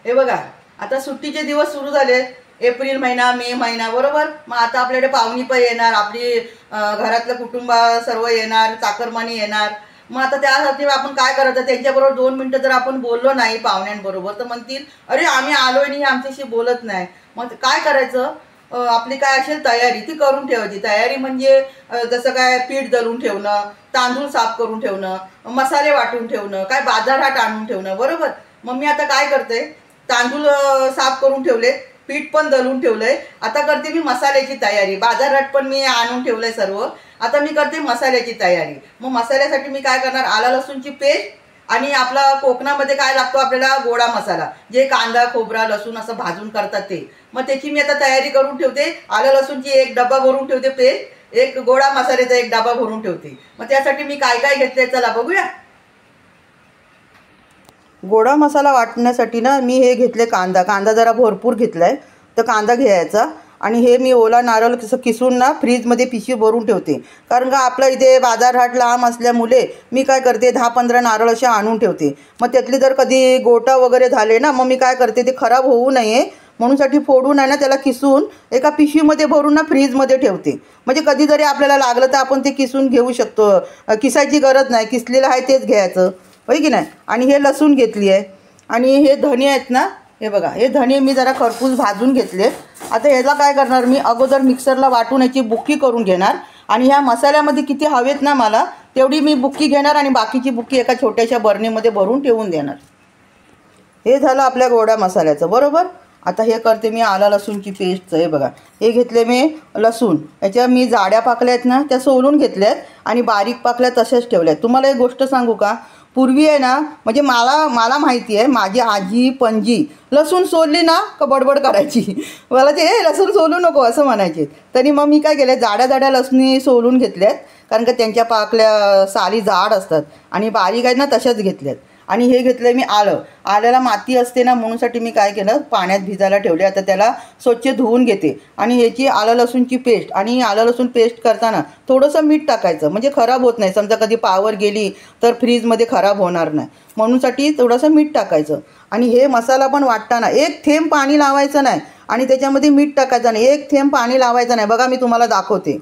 हे बघा आता सुट्टीचे दिवस सुरू झाले, एप्रिल महिना मे महिना बरोबर. मग आता आपल्याकडे पाहुणी पण येणार, आपली घरातलं कुटुंब सर्व येणार, चाकरमानी येणार. मग आता त्यासाठी आपण काय करायचं, त्यांच्याबरोबर 2 मिनटं जर आपण बोललो नाही पाहुण्यांबरोबर तर म्हणतील अरे आम्ही आलोय नाही आमच्याशी बोलत नाही. मग काय करायचं, आपली काय असेल तयारी ती करून ठेवायची. तयारी म्हणजे जसं काय पीठ दळून ठेवणं, तांदूळ साफ करून ठेवणं, मसाले वाटून ठेवणं, काय बाजारहाट आणून ठेवणं बरोबर. मग मी आता काय करते, तांदूळ साफ करून ठेवले, पीठ पण दळून ठेवलंय. आता करते मी मसाल्याची तयारी. बाजारहाट पण मी आणून ठेवलंय सर्व. आता मी करते मसाल्याची तयारी. मग मसाल्यासाठी मी काय करणार, आला लसूणची पेस्ट आणि आपला कोकणामध्ये काय लागतो आपल्याला गोडा मसाला, जे कांदा खोबरा लसूण असं भाजून करतात ते. मग त्याची मी आता तयारी करून ठेवते. आला लसूणची 1 डबा भरून ठेवते पेस्ट, एक गोडा मसाल्याचा 1 डबा भरून ठेवते. मग त्यासाठी मी काय काय घेतलंय चला बघूया. गोडा मसाला वाटण्यासाठी ना मी हे घेतले कांदा जरा भरपूर घेतलाय. तर कांदा घ्यायचा आणि हे मी ओला नारळ कसं किसून ना फ्रीजमध्ये पिशवी भरून ठेवते. कारण का आपल्या इथे बाजारहाट लांब असल्यामुळे मी काय करते 10-15 नारळ असे आणून ठेवते. मग त्यातले जर कधी गोटा वगैरे झाले ना, मग मी काय करते ते खराब होऊ नये म्हणूनसाठी फोडून आहे ना त्याला किसून एका पिशवीमध्ये भरून ना फ्रीजमध्ये ठेवते. म्हणजे कधी जरी आपल्याला लागलं तर आपण ते किसून घेऊ शकतो. किसायची गरज नाही, किसलेलं आहे तेच घ्यायचं होय की नाही. आणि हे लसूण घेतली आहे आणि हे धणे आहेत ना, हे बघा हे धणे मी जरा खरपूस भाजून घेतले. आता ह्याला काय करणार, मी अगोदर मिक्सरला वाटून याची बुक्की करून घेणार आणि ह्या मसाल्यामध्ये किती हवेत ना मला तेवढी मी बुक्की घेणार आणि बाकीची बुक्की एका छोट्याशा बरणीमध्ये भरून ठेवून देणार. हे झालं आपल्या गोडा मसाल्याचं बरोबर. आता हे करते मी आला लसूणची पेस्टचं. हे बघा हे घेतले मी लसूण, याच्या मी जाड्या पाकल्या आहेत ना त्या सोलून घेतल्यात आणि बारीक पाकल्या तशाच ठेवल्यात. तुम्हाला एक गोष्ट सांगू का, पूर्वी आहे ना म्हणजे मला माहिती आहे, माझी आजी पणजी लसूण सोलली ना का बडबड करायची, मला ते लसूण सोलू नको असं म्हणायचे. तरी मग मी काय केलं, जाड्या लसणी सोलून घेतल्यात कारण का त्यांच्या पाकल्या साली जाड असतात आणि बारीक आहेत ना तशाच घेतल्यात. आणि हे घेतलं मी आल्याला माती असते ना म्हणूनसाठी मी काय केलं पाण्यात भिजायला ठेवले. आता त्याला स्वच्छ धुवून घेते आणि ह्याची आलं लसूणची पेस्ट. आणि आलं लसूण पेस्ट करताना थोडंसं मीठ टाकायचं म्हणजे खराब होत नाही. समजा कधी पावर गेली तर फ्रीजमध्ये खराब होणार नाही म्हणूनसाठी थोडंसं मीठ टाकायचं. आणि हे मसाला पण वाटताना 1 थेंब पाणी लावायचं नाही आणि त्याच्यामध्ये मीठ टाकायचं नाही, 1 थेंब पाणी लावायचं नाही. बघा मी तुम्हाला दाखवते.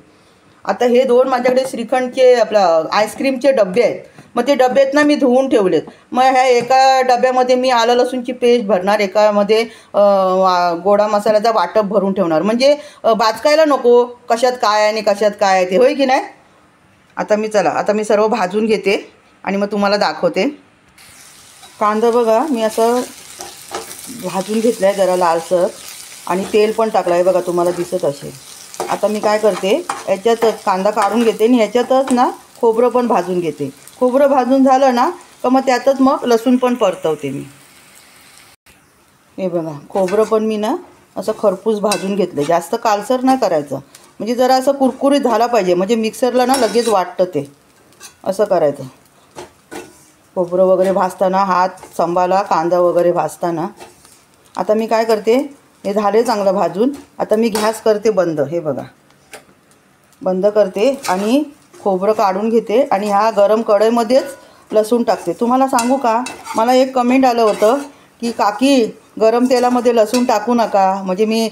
आता हे 2 माझ्याकडे श्रीखंडचे आपलं आईस्क्रीमचे डबे आहेत. मग ते डबेत ना मी धुवून ठेवलेत. मग ह्या एका डब्यामध्ये मी आलं लसूणची पेस्ट भरणार, एकामध्ये गोडा मसाल्याचा वाटप भरून ठेवणार. म्हणजे बाचकायला नको कशात काय आहे आणि कशात काय आहे ते, होय की नाही. आता मी सर्व भाजून घेते आणि मग तुम्हाला दाखवते. कांदा बघा मी असं भाजून घेतला आहे जरा लालसर आणि तेल पण टाकलं आहे बघा, तुम्हाला दिसत असेल. आता मी काय करते, याच्यातच कांदा काढून घेते आणि ह्याच्यातच ना खोबरं पण भाजून घेते. खोबरं भाजून झालं ना तर मग त्यातच मग लसूण पण परतवते मी. हे बघा खोबरं पण मी ना असं खरपूस भाजून घेतलं, जास्त कालसर नाही करायचं. म्हणजे जरा असं कुरकुरीत झाला पाहिजे, म्हणजे मिक्सरला ना लगेच वाटतं ते असं करायचं. खोबरं वगैरे भाजताना हात सांभाळा, कांदा वगैरे भाजताना. आता मी काय करते, हे झाले चांगलं भाजून. आता मी गॅस करते बंद. हे बघा बंद करते आणि खोबरं काढून घेते आणि ह्या गरम कढईमध्येच लसूण टाकते. तुम्हाला सांगू का, मला एक कमेंट आलं होतं की काकी गरम तेलामध्ये लसूण टाकू नका. म्हणजे मी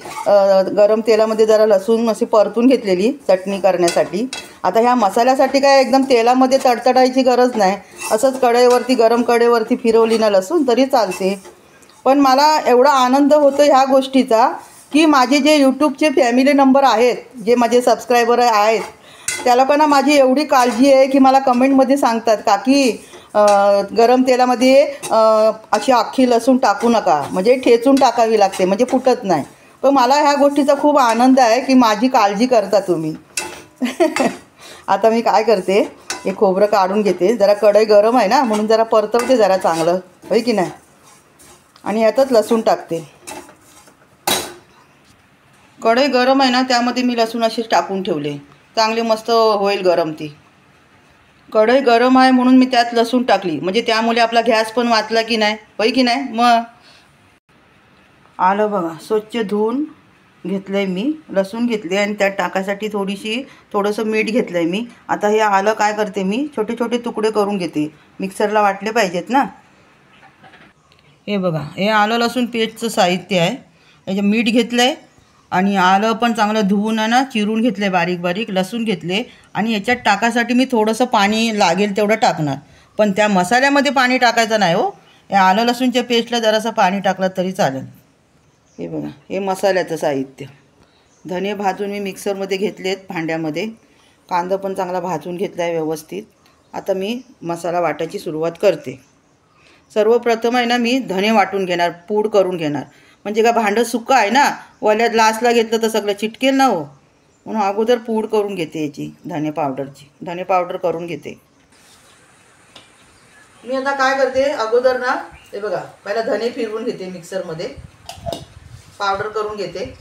गरम तेलामध्ये जरा लसूण अशी परतून घेतलेली चटणी करण्यासाठी. आता ह्या मसाल्यासाठी काय एकदम तेलामध्ये तडतडायची गरज नाही, असंच कढईवरती गरम कढईवरती फिरवली ना लसूण तरी चालते. पण मला एवढा आनंद होतो ह्या गोष्टीचा की माझे जे यूट्यूबचे फॅमिली नंबर आहेत, जे माझे सबस्क्रायबर आहेत, त्या लोकांना माझी एवढी काळजी आहे की मला कमेंटमध्ये सांगतात काकी गरम तेलामध्ये अशी अख्खी लसूण टाकू नका, म्हणजे ठेचून टाकावी लागते म्हणजे फुटत नाही. पण मला ह्या गोष्टीचा खूप आनंद आहे की माझी काळजी करता तुम्ही. आता मी काय करते, हे खोबरं काढून घेते. जरा कढई गरम आहे ना म्हणून जरा परतवते जरा चांगलं, होय की नाही. आणि यातच लसूण टाकते. कढई गरम आहे ना त्यामध्ये मी लसूण अशीच टाकून ठेवले, चांगली मस्त होईल गरम ती. कढई गरम आहे म्हणून मी त्यात लसूण टाकली, म्हणजे त्यामुळे आपला गॅस पण वाचला की नाही, होय की नाही. मग आलं बघा स्वच्छ धुवून घेतलं आहे मी, लसूण घेतले आणि त्यात टाकायसाठी थोडंसं मीठ घेतलं आहे मी. आता हे आलं काय करते मी छोटे छोटे तुकडे करून घेते, मिक्सरला वाटले पाहिजेत ना. हे बघा, हे आलं लसूण पेस्टचं साहित्य आहे. याच्यात मीठ घेतलं आहे आणि आलं पण चांगलं धुवून आहे ना चिरून घेतलं आहे बारीक बारीक. लसूण घेतले आणि याच्यात टाकासाठी मी थोडंसं पाणी लागेल तेवढं टाकणार, पण त्या मसाल्यामध्ये पाणी टाकायचं नाही हो. या आलं लसूणच्या पेस्टला जरासं पाणी टाकलं तरी चालेल. हे बघा, हे मसाल्याचं साहित्य. धने भाजून मी मिक्सरमध्ये घेतलेत भांड्यामध्ये. कांदा पण चांगला भाजून घेतला आहे व्यवस्थित. आता मी मसाला वाटायची सुरुवात करते. सर्वप्रथम आहे ना मी धने वाटून घेणार, पूड करून घेणार. म्हणजे का भांडं सुक्का आहे ना, ओल्यात ग्लासला घेतलं तर सगळं चिटकेल ना हो, म्हणून अगोदर पूड करून घेते याची, धने पावडरची. धने पावडर करून घेते मी. आता काय करते अगोदर ना, हे बघा, पहिला धने फिरवून घेते मिक्सरमध्ये, पावडर करून घेते.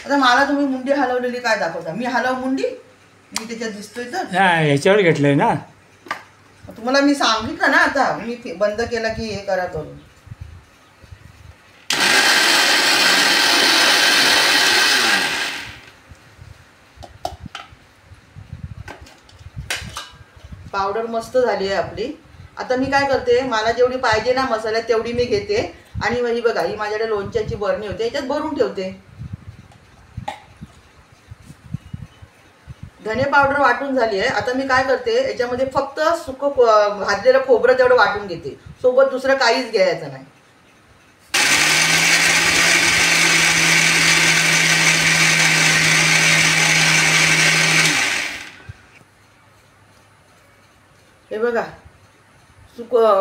आता मला तुम्ही मुंडी हलवलेली काय दाखवता? मी हलव मुंडी? मी त्याच्यात दिसतोय तर ह्याच्यावर घेतलंय ना. तुम्हाला मी सांगितलं ना, आता मी बंद केला की हे करा करून. पावडर मस्त झाली आहे आपली. आता मी काय करते, मला जेवढी पाहिजे ना मसाल्यात तेवढी मी घेते आणि ही बघा, ही माझ्याकडे लोणच्याची बरणी होते, याच्यात भरून ठेवते. धने पावडर वाटून झाली आहे. आता मी काय करते, याच्यामध्ये फक्त सुकं भाजलेलं खोबरं तेवढं वाटून घेते, सोबत दुसरं काहीच घ्यायचं नाही. हे बघा,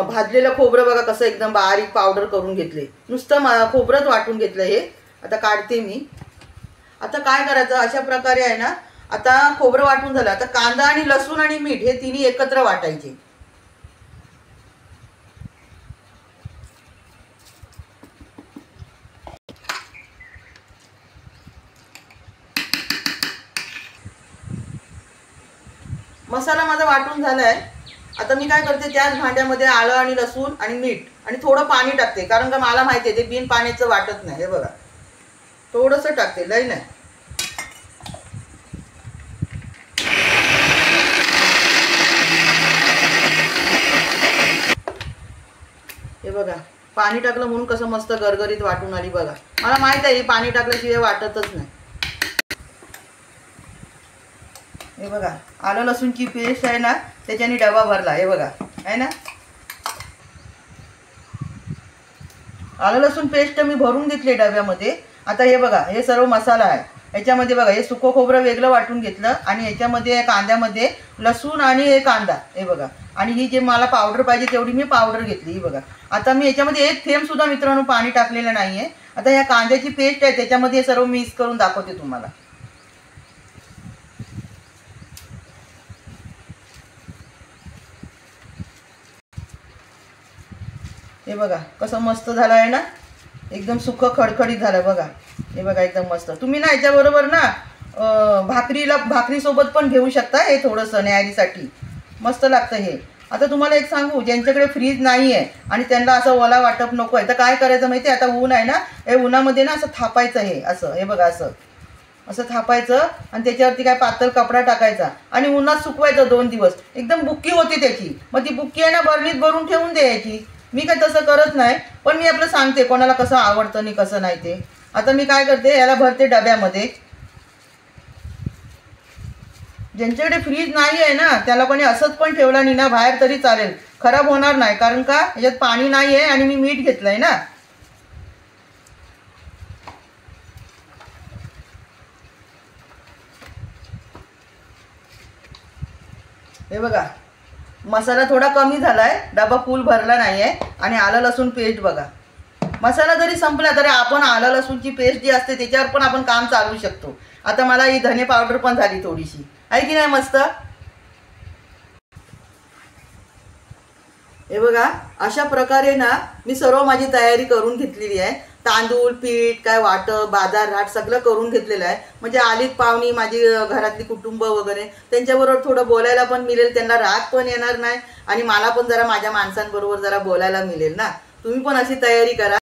भाजलेलं खोबरं बघा कसं एकदम बारीक पावडर करून घेतले. नुसतं खोबरंच वाटून घेतलं हे. आता काढते मी. आता काय करायचं, अशा प्रकारे आहे ना, आता खोबरं वाटून झालं. आता कांदा आणि लसूण आणि मीठ हे तिन्ही एकत्र वाटायचे. मसाला माझा वाटून झालाय. आता मी काय करते, त्याच भांड्यामध्ये आलं आणि लसूण आणि मीठ आणि थोडं पाणी टाकते, कारण का मला माहिती आहे ते बिन पाण्याचं वाटत नाही. हे बघा, थोडंसं टाकते, लय नाही. हे बघा, पाणी टाकलं म्हणून कसं मस्त गरगरीत वाटून आली बघा. मला माहित आहे पाणी टाकल्याशिवाय वाटतच नाही. हे बघा, आलं लसूणची पेस्ट आहे ना, त्याच्याने डबा भरला. हे बघा, आहे ना, आलं लसूण पेस्ट मी भरून घेतली डब्यामध्ये. आता हे बघा, हे सर्व मसाला आहे. याच्यामध्ये बघा, हे सुकं खोबरं वेगळं वाटून घेतलं आणि याच्यामध्ये कांद्यामध्ये लसूण आणि हे कांदा, हे बघा, आणि ही जे मला पावडर पाहिजे तेवढी मी पावडर घेतली. ही बघा, आता मी याच्यामध्ये एक थेंब सुद्धा मित्रांनो पाणी टाकलेलं नाही आहे. आता या कांद्याची पेस्ट आहे त्याच्यामध्ये हे सर्व मिक्स करून दाखवते तुम्हाला. हे बघा कसं मस्त झालं आहे ना, एकदम सुकं खडखडीत झालं बघा. हे बघा, एकदम मस्त. तुम्ही ना याच्याबरोबर ना भाकरीसोबत पण घेऊ शकता. हे थोडंसं न्याहारीसाठी मस्त लागतं हे. आता तुम्हाला एक सांगू, ज्यांच्याकडे फ्रीज नाही आहे आणि त्यांना असं ओला वाटप नको आहे, तर काय करायचं माहिती आहे, आता ऊन आहे ना, हे उन्हामध्ये ना असं थापायचं. हे असं, हे बघा, असं असं थापायचं आणि त्याच्यावरती काय पातळ कपडा टाकायचा आणि उन्हात सुकवायचं 2 दिवस. एकदम बुक्की होती त्याची. मग ती बुक्की आहे ना बरणीत भरून ठेवून द्यायची. मी काय तसं करत नाही, पण मी आपलं सांगते कोणाला कसं आवडतं आणि कसं नाही ते. आता मी काय करते, याला भरते डब्यामध्ये. ज्यांच्याकडे फ्रीज नाही आहे ना, त्याला पण असंच पण ठेवला नाही ना बाहेर तरी चालेल, खराब होणार नाही, कारण का याच्यात पाणी नाही आहे आणि मी मीठ घेतलंय ना. हे बघा, मसाला थोडा कमी झालाय, डबा फुल भरला नाही आहे. आणि आलं लसूण पेस्ट बघा, मसाला जरी संपला तरी आपण आलं लसूणची पेस्ट जी असते त्याच्यावर पण आपण काम चालवू शकतो. आता मला ही धने पावडर पण झाली थोडीशी, आहे की नाही मस्त. हे बघा, अशा प्रकारे ना मी सर्व माझी तयारी करून घेतलेली आहे. तांदूळ पीठ काय वाटप बाजार हाट सगळं करून घेतलेलं आहे. म्हणजे आलीत पाहुणी माझी घरातली कुटुंब वगैरे त्यांच्याबरोबर थोडं बोलायला पण मिळेल, त्यांना राग पण येणार नाही आणि मला पण जरा माझ्या माणसांबरोबर जरा बोलायला मिळेल ना. तुम्ही पण अशी तयारी करा.